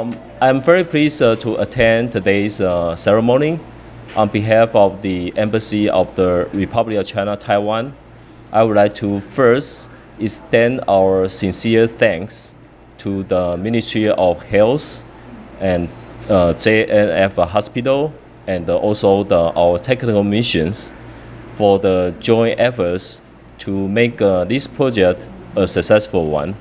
I'm very pleased to attend today's ceremony. On behalf of the Embassy of the Republic of China, Taiwan, I would like to first extend our sincere thanks to the Ministry of Health and JNF Hospital and also our technical missions for the joint efforts to make this project a successful one.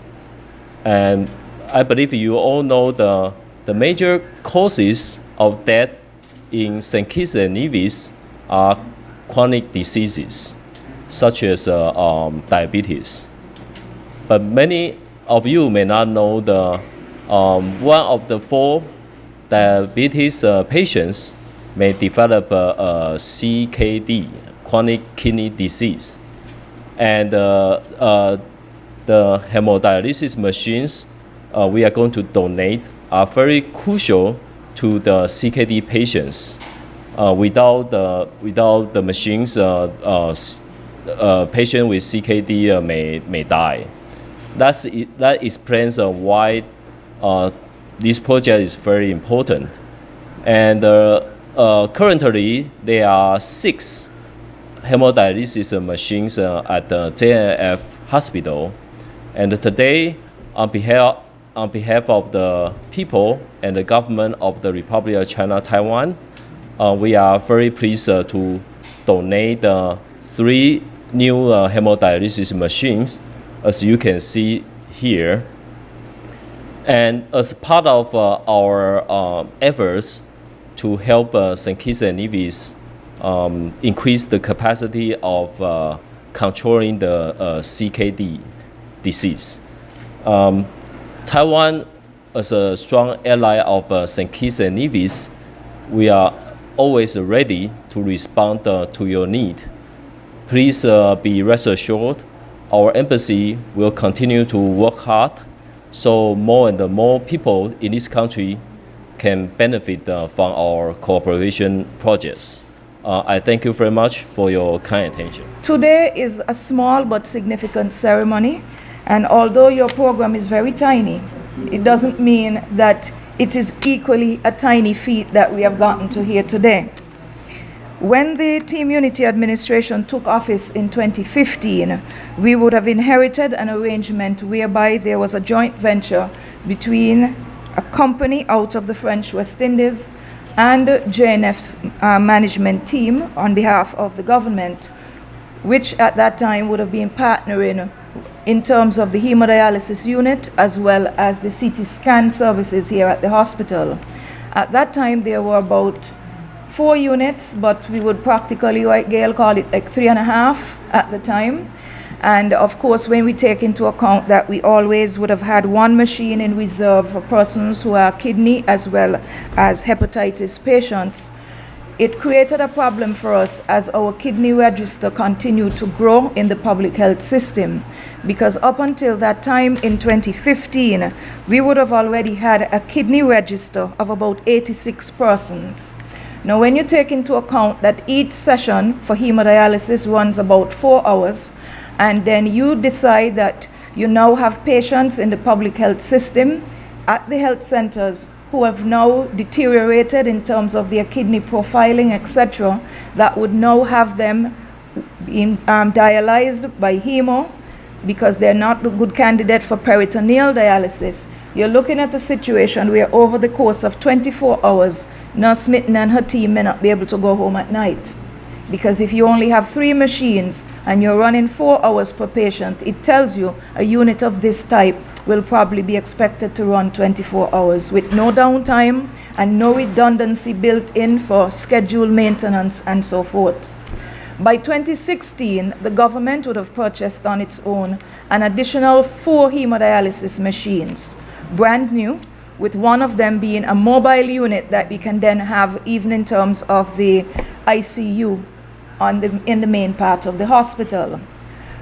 And I believe you all know the major causes of death in St. Kitts and Nevis are chronic diseases, such as diabetes. But many of you may not know one of the 4 diabetes patients may develop CKD, chronic kidney disease. And the hemodialysis machines we are going to donate are very crucial to the CKD patients. Without the machines, patient with CKD may die. That explains why this project is very important. And currently, there are 6 hemodialysis machines at the JNF hospital. And today, on behalf of the people and the government of the Republic of China, Taiwan, we are very pleased to donate 3 new hemodialysis machines, as you can see here. And as part of our efforts to help St. Kitts and Nevis increase the capacity of controlling the CKD disease. Taiwan, as a strong ally of St. Kitts and Nevis, we are always ready to respond to your need. Please be rest assured, our embassy will continue to work hard so more and more people in this country can benefit from our cooperation projects. I thank you very much for your kind attention. Today is a small but significant ceremony. And although your program is very tiny, it doesn't mean that it is equally a tiny feat that we have gotten to here today. When the Team Unity administration took office in 2015, we would have inherited an arrangement whereby there was a joint venture between a company out of the French West Indies and JNF's management team on behalf of the government, which at that time would have been partnering in terms of the hemodialysis unit as well as the CT scan services here at the hospital. At that time, there were about 4 units, but we would practically, like Gail called it, like 3.5 at the time. And of course, when we take into account that we always would have had 1 machine in reserve for persons who are kidney as well as hepatitis patients, it created a problem for us as our kidney register continued to grow in the public health system. Because up until that time in 2015, we would have already had a kidney register of about 86 persons. Now, when you take into account that each session for hemodialysis runs about 4 hours, and then you decide that you now have patients in the public health system at the health centers who have now deteriorated in terms of their kidney profiling, etc., that would now have them being dialyzed by hemo because they're not a good candidate for peritoneal dialysis. You're looking at a situation where over the course of 24 hours, Nurse Smitten and her team may not be able to go home at night. Because if you only have 3 machines and you're running 4 hours per patient, it tells you a unit of this type will probably be expected to run 24 hours with no downtime and no redundancy built in for scheduled maintenance and so forth. By 2016, the government would have purchased on its own an additional 4 hemodialysis machines, brand new, with one of them being a mobile unit that we can then have even in terms of the ICU in the main part of the hospital.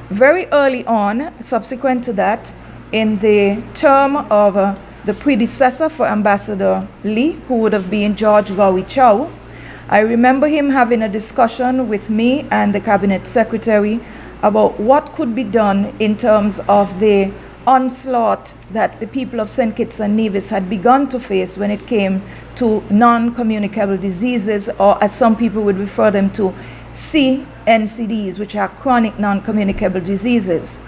Very early on, subsequent to that, in the term of the predecessor for Ambassador Lee, who would have been George Gawi Chow, I remember him having a discussion with me and the cabinet secretary about what could be done in terms of the onslaught that the people of St. Kitts and Nevis had begun to face when it came to non-communicable diseases, or as some people would refer them to, CNCDs, which are chronic non-communicable diseases.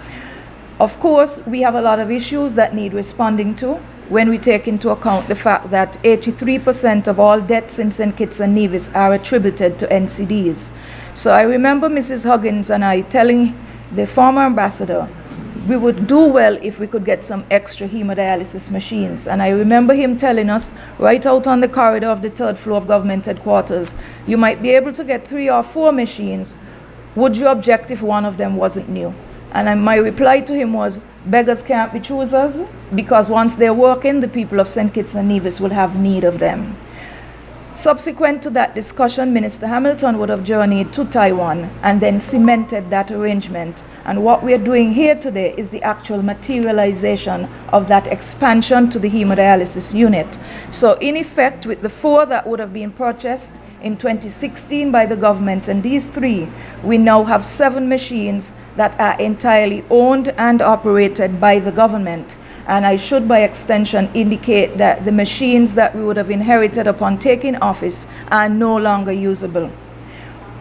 Of course, we have a lot of issues that need responding to when we take into account the fact that 83% of all deaths in St. Kitts and Nevis are attributed to NCDs. So I remember Mrs. Huggins and I telling the former ambassador we would do well if we could get some extra hemodialysis machines. And I remember him telling us right out on the corridor of the third floor of government headquarters, you might be able to get 3 or 4 machines. Would you object if one of them wasn't new? And my reply to him was, beggars can't be choosers, because once they're working, the people of St. Kitts and Nevis will have need of them. Subsequent to that discussion, Minister Hamilton would have journeyed to Taiwan and then cemented that arrangement. And what we are doing here today is the actual materialization of that expansion to the hemodialysis unit. So in effect, with the 4 that would have been purchased in 2016 by the government and these 3, we now have 7 machines that are entirely owned and operated by the government. And I should, by extension, indicate that the machines that we would have inherited upon taking office are no longer usable.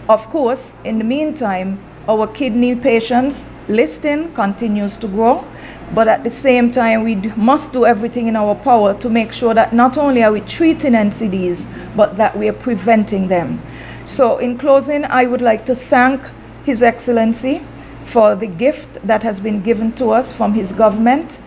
Of course, in the meantime, our kidney patients listing continues to grow, but at the same time, we must do everything in our power to make sure that not only are we treating NCDs, but that we are preventing them. So in closing, I would like to thank His Excellency for the gift that has been given to us from his government.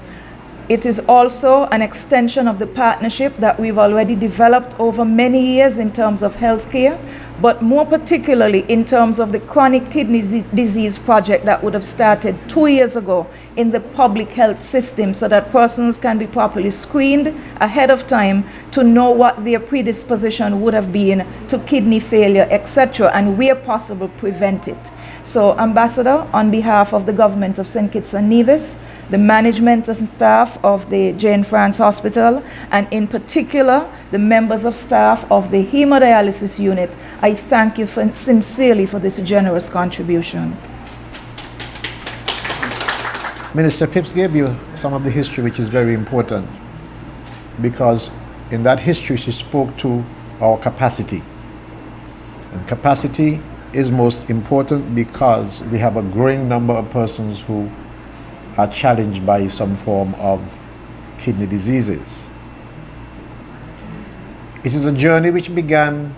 It is also an extension of the partnership that we've already developed over many years in terms of healthcare, but more particularly in terms of the chronic kidney disease project that would have started 2 years ago in the public health system, so that persons can be properly screened ahead of time to know what their predisposition would have been to kidney failure, etc., and where possible prevent it. So, Ambassador, on behalf of the government of St. Kitts and Nevis, the management and staff of the Jane France Hospital, and in particular, the members of staff of the hemodialysis unit, I thank you sincerely for this generous contribution. Minister Phipps gave you some of the history, which is very important, because in that history she spoke to our capacity. And capacity is most important because we have a growing number of persons who are challenged by some form of kidney diseases. It is a journey which began,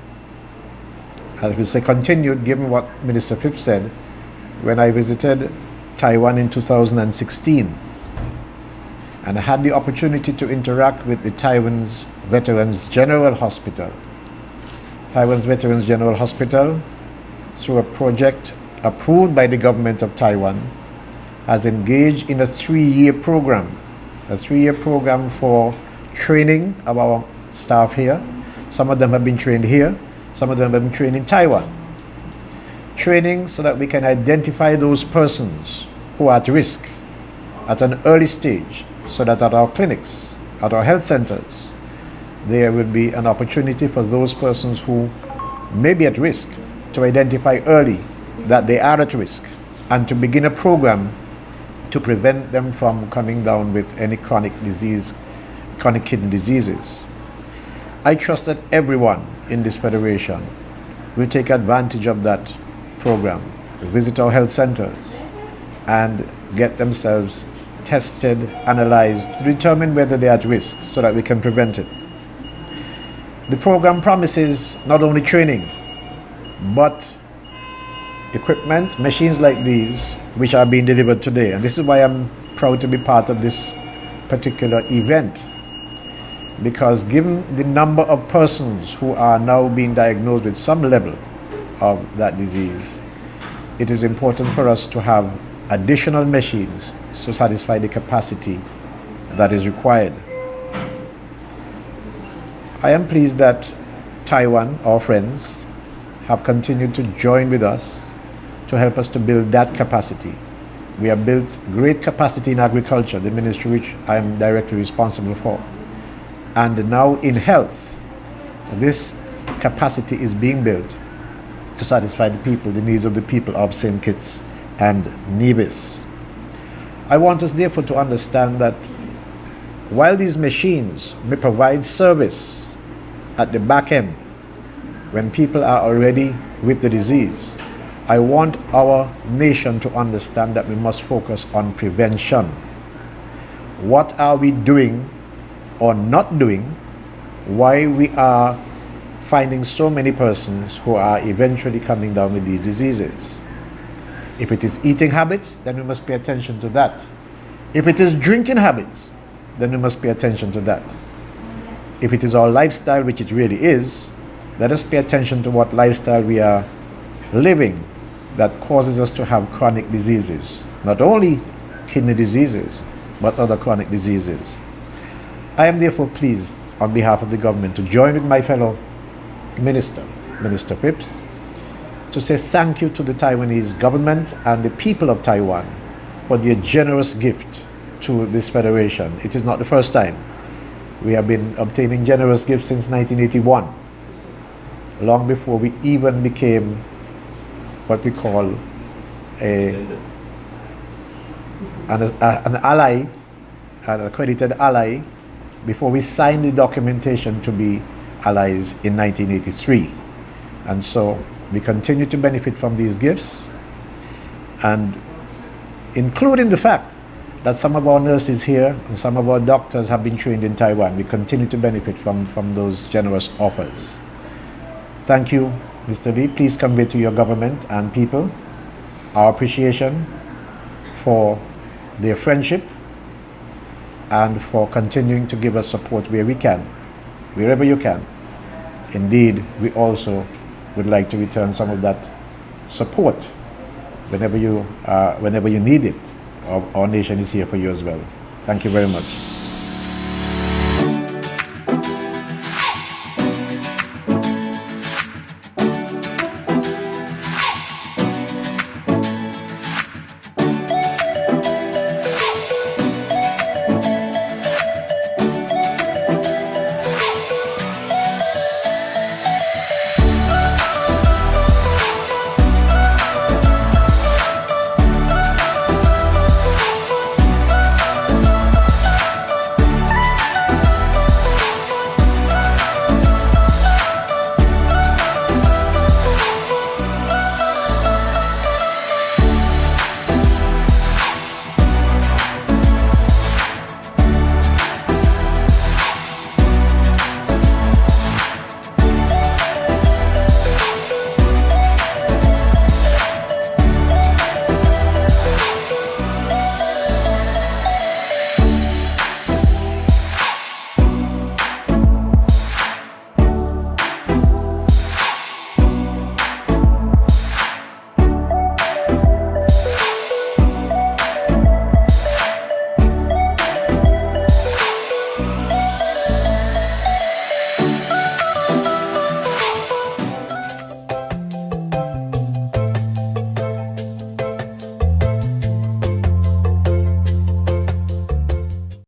as we say, continued, given what Minister Phipps said, when I visited Taiwan in 2016 and I had the opportunity to interact with the Taiwan's Veterans General Hospital. Taiwan's Veterans General Hospital, through a project approved by the government of Taiwan, has engaged in a 3-year program, for training of our staff here. Some of them have been trained here, some of them have been trained in Taiwan. Training so that we can identify those persons who are at risk at an early stage, so that at our clinics, at our health centers, there will be an opportunity for those persons who may be at risk to identify early that they are at risk and to begin a program to prevent them from coming down with any chronic kidney diseases. I trust that everyone in this federation will take advantage of that program, visit our health centers and get themselves tested, analyzed to determine whether they are at risk so that we can prevent it. The program promises not only training, but equipment, machines like these, which are being delivered today. And this is why I'm proud to be part of this particular event, because given the number of persons who are now being diagnosed with some level of that disease, it is important for us to have additional machines to satisfy the capacity that is required. I am pleased that Taiwan, our friends, have continued to join with us to help us to build that capacity. We have built great capacity in agriculture, the ministry which I am directly responsible for. And now in health, this capacity is being built to satisfy the people, the needs of the people of St. Kitts and Nevis. I want us therefore to understand that while these machines may provide service at the back end when people are already with the disease, I want our nation to understand that we must focus on prevention. What are we doing or not doing? Why we are finding so many persons who are eventually coming down with these diseases? If it is eating habits, then we must pay attention to that. If it is drinking habits, then we must pay attention to that. If it is our lifestyle, which it really is, let us pay attention to what lifestyle we are living that causes us to have chronic diseases, not only kidney diseases, but other chronic diseases. I am therefore pleased on behalf of the government to join with my fellow Minister Phipps, to say thank you to the Taiwanese government and the people of Taiwan for their generous gift to this federation. It is not the first time. We have been obtaining generous gifts since 1981, long before we even became what we call an ally, an accredited ally, before we signed the documentation to be allies in 1983. And so we continue to benefit from these gifts, and including the fact that some of our nurses here and some of our doctors have been trained in Taiwan. We continue to benefit from those generous offers. Thank you, Mr. Lee. Please convey to your government and people our appreciation for their friendship and for continuing to give us support where we can, wherever you can. Indeed, we also would like to return some of that support whenever you need it. Our nation is here for you as well. Thank you very much.